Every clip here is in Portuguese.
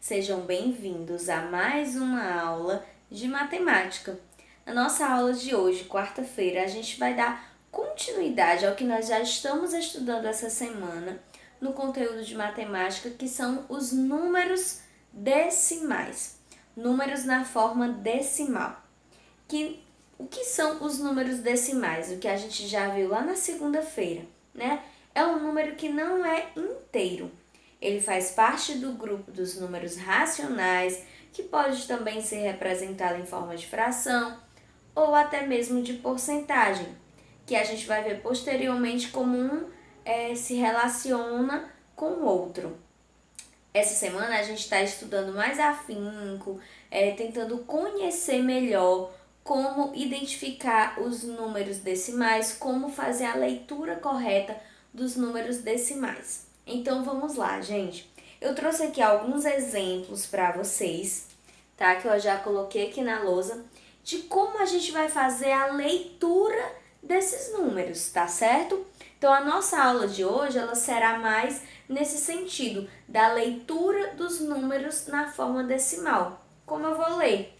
Sejam bem-vindos a mais uma aula de matemática. Na nossa aula de hoje, quarta-feira, a gente vai dar continuidade ao que nós já estamos estudando essa semana no conteúdo de matemática, que são os números decimais, números na forma decimal. O que são os números decimais? O que a gente já viu lá na segunda-feira, né? É um número que não é inteiro. Ele faz parte do grupo dos números racionais, que pode também ser representado em forma de fração ou até mesmo de porcentagem, que a gente vai ver posteriormente como um se relaciona com o outro. Essa semana a gente está estudando mais afinco, tentando conhecer melhor como identificar os números decimais, como fazer a leitura correta dos números decimais. Então vamos lá, gente. Eu trouxe aqui alguns exemplos para vocês, tá? Que eu já coloquei aqui na lousa, de como a gente vai fazer a leitura desses números, tá certo? Então a nossa aula de hoje, ela será mais nesse sentido, da leitura dos números na forma decimal. Como eu vou ler?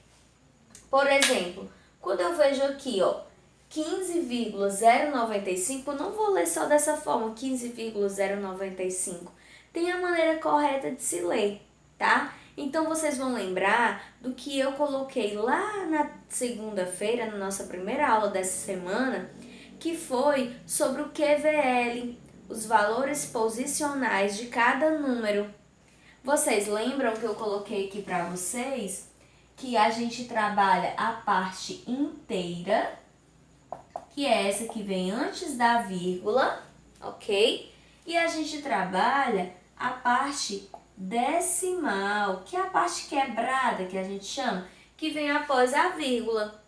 Por exemplo, quando eu vejo aqui, ó, 15,095, eu não vou ler só dessa forma, 15,095. Tem a maneira correta de se ler, tá? Então, vocês vão lembrar do que eu coloquei lá na segunda-feira, na nossa primeira aula dessa semana, que foi sobre o QVL, os valores posicionais de cada número. Vocês lembram que eu coloquei aqui para vocês que a gente trabalha a parte inteira, que é essa que vem antes da vírgula, ok? E a gente trabalha a parte decimal, que é a parte quebrada, que a gente chama, que vem após a vírgula,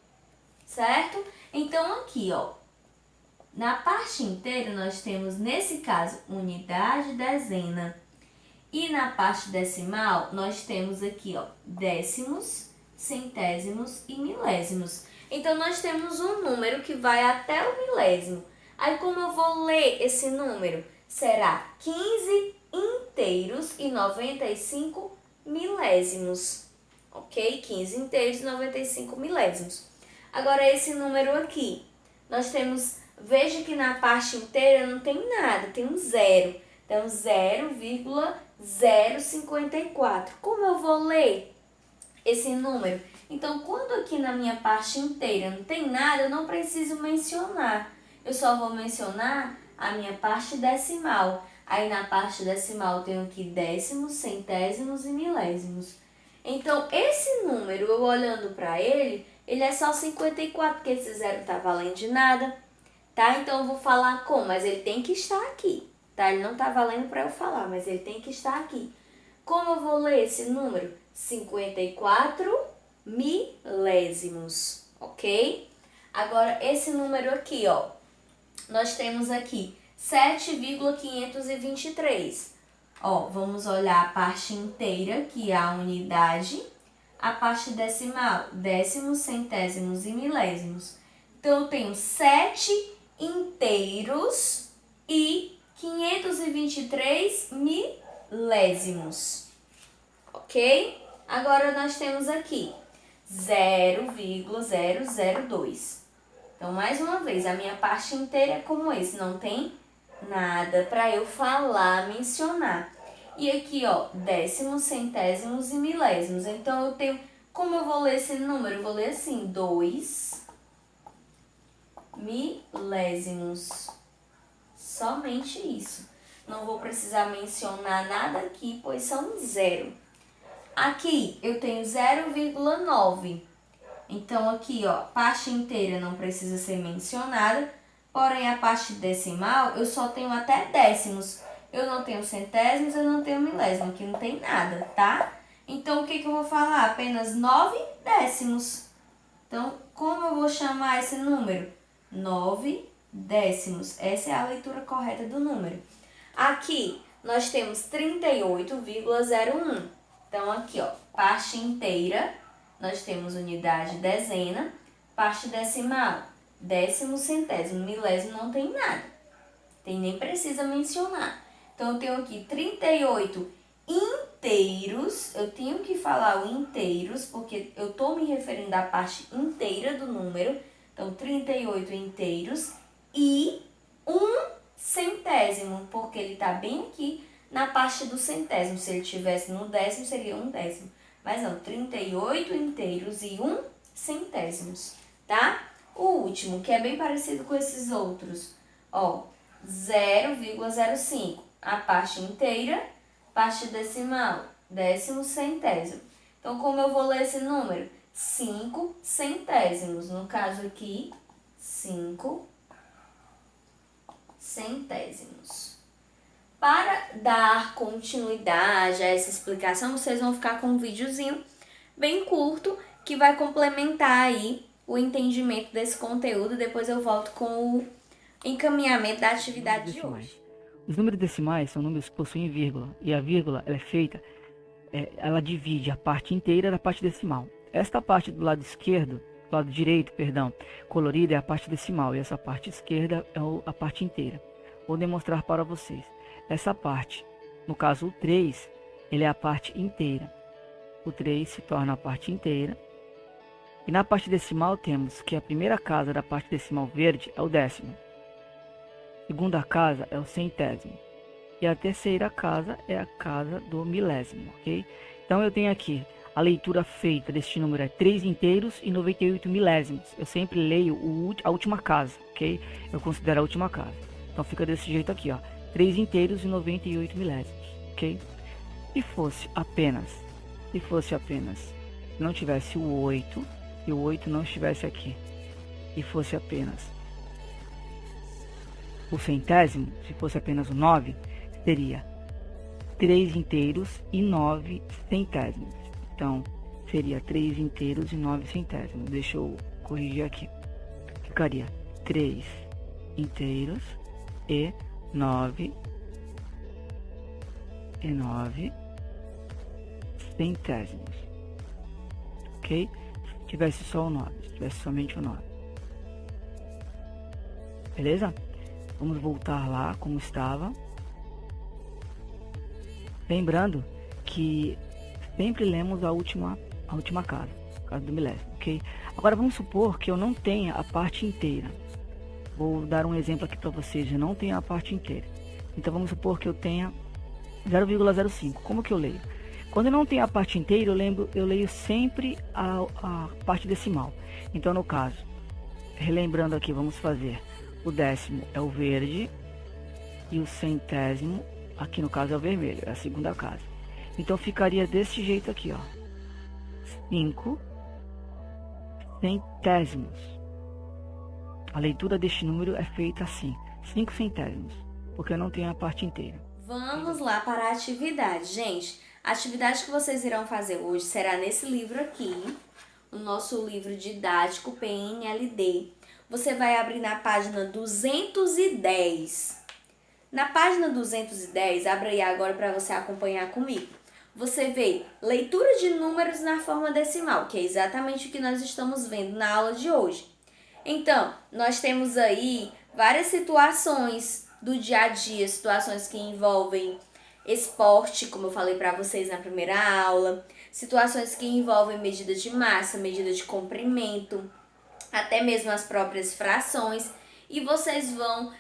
certo? Então, aqui, ó, na parte inteira nós temos, nesse caso, unidade, dezena. E na parte decimal, nós temos aqui, ó, décimos, centésimos e milésimos. Então, nós temos um número que vai até o milésimo. Aí, como eu vou ler esse número? Será 15 inteiros e 95 milésimos. Ok? 15 inteiros e 95 milésimos. Agora, esse número aqui, nós temos, veja que na parte inteira não tem nada, tem um zero. Então, 0,054. Como eu vou ler esse número? Então, quando aqui na minha parte inteira não tem nada, eu não preciso mencionar. Eu só vou mencionar a minha parte decimal. Aí, na parte decimal, eu tenho aqui décimos, centésimos e milésimos. Então, esse número, eu olhando para ele, ele é só 54, porque esse zero tá valendo de nada, tá? Então, eu vou falar como, mas ele tem que estar aqui. Tá? Ele não tá valendo para eu falar, mas ele tem que estar aqui. Como eu vou ler esse número? 54 milésimos, ok? Agora, esse número aqui, ó, nós temos aqui 7,523. Ó, vamos olhar a parte inteira, que é a unidade, a parte decimal, décimos, centésimos e milésimos. Então, eu tenho 7 inteiros e 523 milésimos, ok? Agora, nós temos aqui 0,002. Então, mais uma vez, a minha parte inteira é como esse, não tem nada para eu falar, mencionar. E aqui, ó, décimos, centésimos e milésimos. Então, eu tenho, como eu vou ler esse número? Eu vou ler assim, 2 milésimos. Somente isso. Não vou precisar mencionar nada aqui, pois são zero. Aqui eu tenho 0,9. Então, aqui, ó, parte inteira não precisa ser mencionada. Porém, a parte decimal, eu só tenho até décimos. Eu não tenho centésimos, eu não tenho milésimo. Aqui não tem nada, tá? Então, o que eu vou falar? Apenas 9 décimos. Então, como eu vou chamar esse número? 9 décimos. Essa é a leitura correta do número. Aqui, nós temos 38,01. Então, aqui, ó, parte inteira, nós temos unidade, dezena. Parte decimal, décimo, centésimo, milésimo, não tem nada. Nem precisa mencionar. Então, eu tenho aqui 38 inteiros inteiros, eu tenho que falar o inteiros, porque eu estou me referindo à parte inteira do número. Então, 38 inteiros e 1/100º, porque ele está bem aqui na parte do centésimo. Se ele estivesse no décimo, seria 1/10. Mas não, 38 inteiros e 1/100º, tá? O último, que é bem parecido com esses outros, ó, 0,05. A parte inteira, parte decimal, 10/100º. Então, como eu vou ler esse número? 5/100º. No caso aqui, 5/100º. Para dar continuidade a essa explicação, vocês vão ficar com um videozinho bem curto que vai complementar aí o entendimento desse conteúdo. Depois eu volto com o encaminhamento da atividade de hoje. Os números decimais são números que possuem vírgula, e a vírgula ela é feita, ela divide a parte inteira da parte decimal. Esta parte do lado esquerdo, do lado direito, perdão, colorida é a parte decimal, e essa parte esquerda é a parte inteira. Vou demonstrar para vocês. Essa parte, no caso o 3, ele é a parte inteira. O 3 se torna a parte inteira. E na parte decimal temos que a primeira casa da parte decimal verde é o décimo. A segunda casa é o centésimo. E a terceira casa é a casa do milésimo, ok? Então eu tenho aqui a leitura feita deste número é 3 inteiros e 98 milésimos. Eu sempre leio a última casa, ok? Eu considero a última casa. Então fica desse jeito aqui, ó. 3 inteiros e 98 milésimos, ok? Se fosse apenas, não tivesse o 8, se o 8 não estivesse aqui, e fosse apenas o centésimo, se fosse apenas o 9, seria 3 inteiros e 9 centésimos. Então, seria 3 inteiros e 9 centésimos. Deixa eu corrigir aqui. Ficaria 3 inteiros e 9 centésimos. Ok? Se tivesse só o 9, se tivesse somente o 9. Beleza? Vamos voltar lá como estava. Lembrando que sempre lemos a última casa do milésimo, ok? Agora vamos supor que eu não tenha a parte inteira. Vou dar um exemplo aqui para vocês. Eu não tenho a parte inteira. Então vamos supor que eu tenha 0,05. Como que eu leio? Quando eu não tenho a parte inteira, eu leio sempre a parte decimal. Então no caso, relembrando aqui, vamos fazer o décimo é o verde e o centésimo, aqui no caso é o vermelho, é a segunda casa. Então ficaria desse jeito aqui, ó. 5 centésimos. A leitura deste número é feita assim, 5 centésimos, porque eu não tenho a parte inteira. Vamos lá para a atividade, gente. A atividade que vocês irão fazer hoje será nesse livro aqui, o nosso livro didático PNLD. Você vai abrir na página 210. Na página 210, abra aí agora para você acompanhar comigo. Você vê leitura de números na forma decimal, que é exatamente o que nós estamos vendo na aula de hoje. Então, nós temos aí várias situações do dia a dia, situações que envolvem esporte, como eu falei para vocês na primeira aula, situações que envolvem medida de massa, medida de comprimento, até mesmo as próprias frações, e vocês vão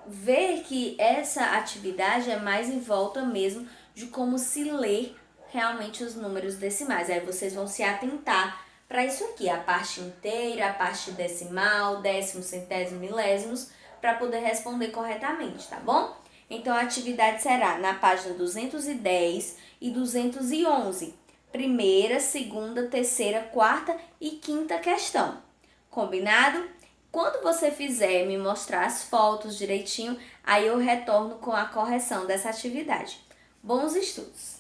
ver que essa atividade é mais em volta mesmo de como se lê realmente os números decimais. Aí vocês vão se atentar para isso aqui, a parte inteira, a parte decimal, décimo, centésimo, milésimos, para poder responder corretamente, tá bom? Então a atividade será na página 210 e 211. Primeira, segunda, terceira, quarta e quinta questão. Combinado? Quando você fizer me mostrar as fotos direitinho, aí eu retorno com a correção dessa atividade. Bons estudos!